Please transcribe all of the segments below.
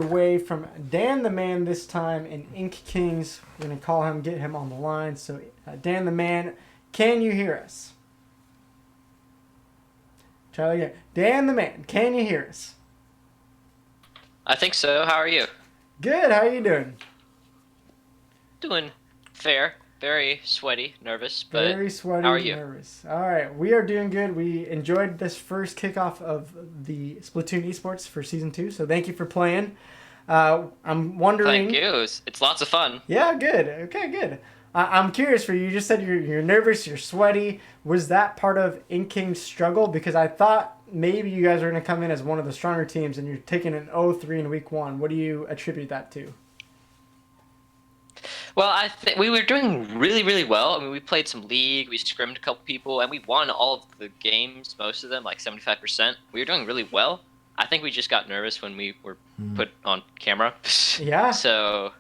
way from Dan the Man this time in Ink Kings. We're going to call him, get him on the line. So, Dan the Man, can you hear us? Try that again. Dan the Man, can you hear us? I think so. How are you? Good. How are you doing? Doing fair. Very sweaty, nervous, but Very sweaty, how are you? nervous. All right, we are doing good. We enjoyed this first kickoff of the Splatoon Esports for Season 2, so thank you for playing. I'm wondering... Thank you. It's lots of fun. Yeah, good. Okay, good. I'm curious for you. You just said you're nervous, you're sweaty. Was that part of Ink King's struggle? Because I thought maybe you guys are going to come in as one of the stronger teams and you're taking an 0-3 in Week 1. What do you attribute that to? Well, I think we were doing really, really well. I mean, we played some League, we scrimmed a couple people, and we won all of the games, most of them, like 75%. We were doing really well. I think we just got nervous when we were put on camera. Yeah. So,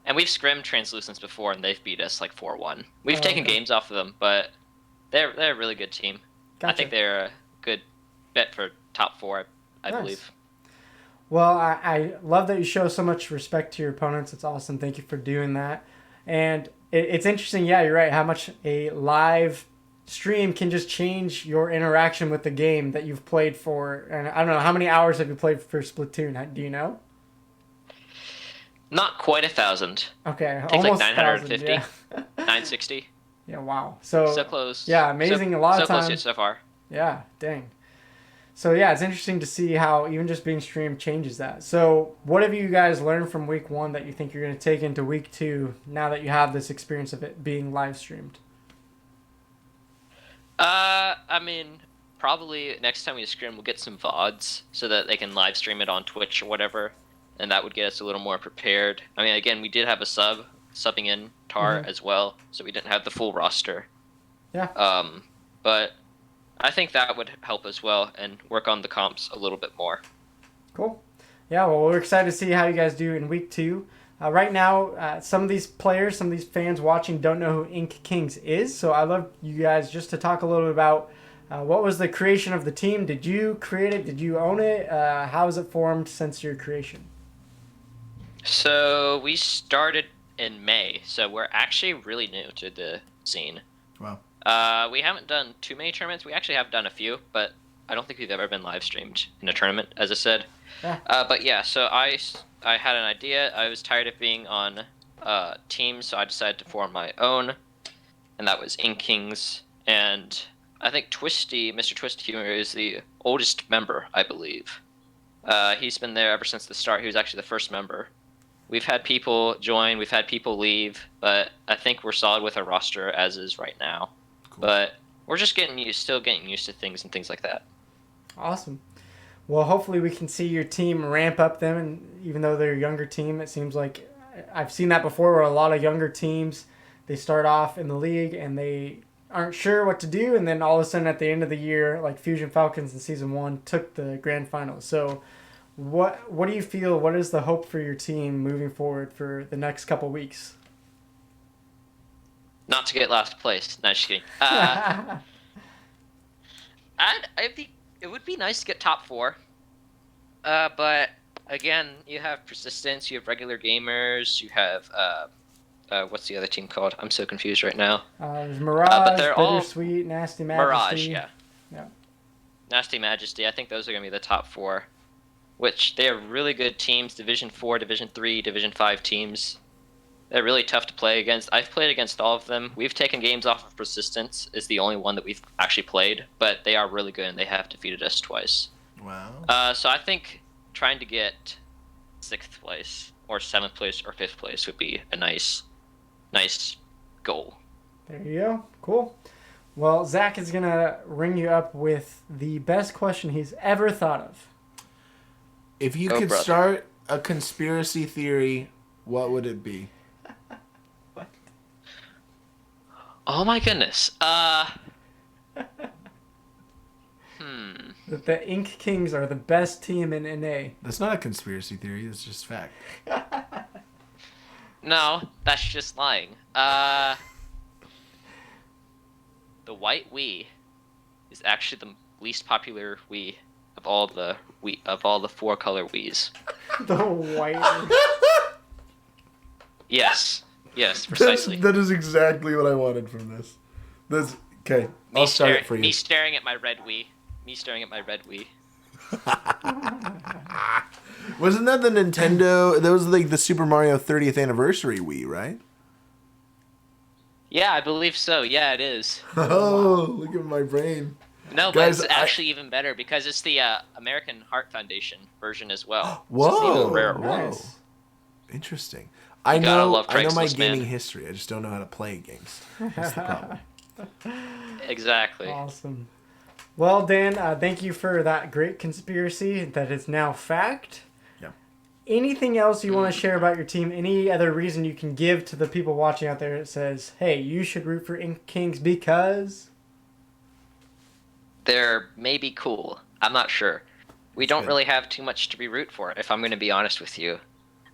and we've scrimmed Translucents before, and they've beat us like 4-1. We've taken games off of them, but they're a really good team. Gotcha. I think they're a good bet for top 4, I believe. Well, I love that you show so much respect to your opponents. It's awesome. Thank you for doing that. And it's interesting, yeah, you're right, how much a live stream can just change your interaction with the game that you've played for. And I don't know, how many hours have you played for Splatoon? Do you know? Not quite 1,000. Okay, it takes almost like 950, 1,000, yeah. 960. Yeah, wow. So close. Yeah, amazing. A lot of time. So close so far. Yeah, dang. So yeah, it's interesting to see how even just being streamed changes that. So what have you guys learned from Week 1 that you think you're going to take into Week 2 now that you have this experience of it being live streamed? I mean, probably next time we scrim, we'll get some VODs so that they can live stream it on Twitch or whatever, and that would get us a little more prepared. I mean, again, we did have a subbing in Tar as well, so we didn't have the full roster. Yeah. But I think that would help as well and work on the comps a little bit more. Cool. Yeah, well, we're excited to see how you guys do in Week 2. Right now, some of these players, some of these fans watching don't know who Ink Kings is, so I'd love you guys just to talk a little bit about what was the creation of the team. Did you create it? Did you own it? How has it formed since your creation? So we started in May, so we're actually really new to the scene. Wow. We haven't done too many tournaments. We actually have done a few, but I don't think we've ever been live streamed in a tournament, as I said. Yeah. But yeah, so I had an idea. I was tired of being on teams, so I decided to form my own, and that was Ink Kings. And I think Mr. Twisty Humor is the oldest member, I believe. He's been there ever since the start. He was actually the first member. We've had people join, we've had people leave, but I think we're solid with our roster as is right now. Cool. But we're just still getting used to things and things like that. Awesome. Well, hopefully we can see your team ramp up them, and even though they're a younger team, it seems like I've seen that before where a lot of younger teams, they start off in the league and they aren't sure what to do, and then all of a sudden at the end of the year, like Fusion Falcons in Season 1 took the grand final. So what do you feel, what is the hope for your team moving forward for the next couple weeks? Not to get last place. No, just kidding. It would be nice to get top 4. But again, you have persistence, you have regular gamers, you have what's the other team called? I'm so confused right now. There's Mirage, but they're Bittersweet, Nasty Majesty. Mirage, yeah. Yeah. Nasty Majesty. I think those are gonna be the top 4, which they are really good teams. Division 4, Division 3, Division 5 teams. They're really tough to play against. I've played against all of them. We've taken games off of Persistence, is the only one that we've actually played, but they are really good and they have defeated us twice. Wow. So I think trying to get 6th place or 7th place or 5th place would be a nice goal. There you go. Cool. Well, Zach is going to ring you up with the best question he's ever thought of. If you could start a conspiracy theory, what would it be? What? Oh my goodness. That the Ink Kings are the best team in NA. That's not a conspiracy theory, that's just fact. No, that's just lying. The white Wii is actually the least popular Wii of all the four-color Wiis. The white. Yes, precisely. That is exactly what I wanted from this. That's okay. I'll start it for you. Me staring at my red Wii. Wasn't that the Nintendo? That was like the Super Mario 30th anniversary Wii, right? Yeah, I believe so. Yeah, it is. Oh, look at my brain. No, but Guys, it's actually even better because it's the American Heart Foundation version as well. Whoa, So it's even rarer. Nice. Interesting. You gotta love I know my Craigslist, gaming man. history. I just don't know how to play games. That's the problem. Exactly. Awesome. Well, Dan, thank you for that great conspiracy that is now fact. Yeah. Anything else you want to share about your team? Any other reason you can give to the people watching out there that says, hey, you should root for Ink Kings because... They're maybe cool. I'm not sure. We don't good. really have too much to be root for, if I'm going to be honest with you.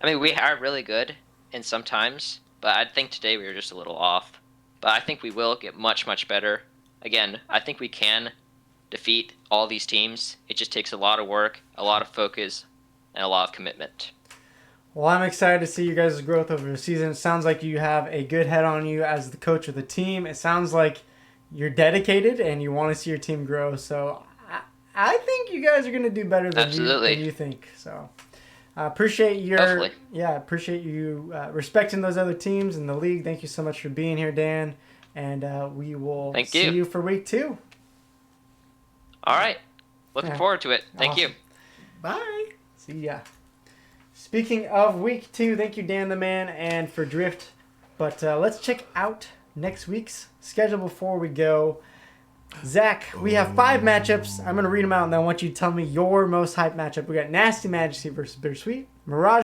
I mean, we are really good in some times, but I think today we were just a little off. But I think we will get much, much better. Again, I think we can defeat all these teams. It just takes a lot of work, a lot of focus, and a lot of commitment. Well, I'm excited to see you guys' growth over the season. It sounds like you have a good head on you as the coach of the team. It sounds like you're dedicated and you want to see your team grow. So I think you guys are going to do better than you think. So appreciate you respecting those other teams in the league. Thank you so much for being here, Dan. And we will see you for week 2. All right. Looking forward to it. Thank you. Bye. See ya. Speaking of week 2, thank you, Dantheman, and for Drift. But let's check out next week's schedule before we go. Zach, we have 5 matchups. I'm going to read them out, and then I want you to tell me your most hyped matchup. We got Nasty Majesty versus Bittersweet, Mirage